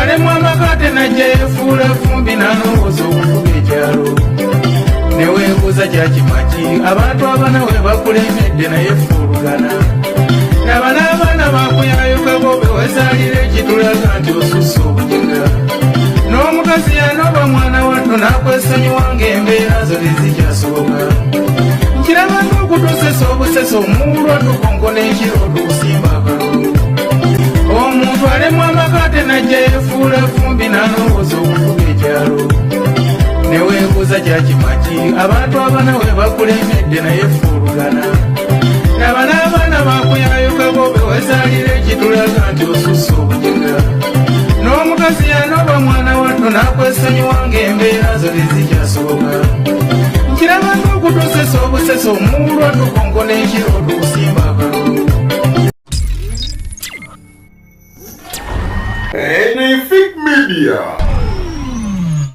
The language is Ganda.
alemwa amakate najja yefuula fumbi n'alowooza okufuga ekyalo. Neweebuuza kyakimaki abantu abana we bakulembedde naye fuulugana. Laba n'abaana bakuyayuka bobe wezaalira ekitulaga nti osusse obujega. N'omukazi yanooba mwana watto n'akwesonyiwa ng'embeera zo tezikyasoboka. Nkiraba ng'okutusesa obusesa omuwulwa tukonkona ekirodo kusimba akalulu. Omuntu alemwa amakate najja yefuula fumbi n'alowooza okufuga ekyalo. Neweebuuza kyakimaki abantu abana we bakulembedde naye fuulugana. Laba n'abaana bakuyayuka bobe wezaalira ekitulaga nti osusse obujega. N'omukazi yanooba mwana watto n'akwesonyiwa ng'embeera zo tezikyasoboka. Nkiraba ng'okutusesa obusesa omuwulwa tukonkona ekirodo kusimba akalulu. Anything Media.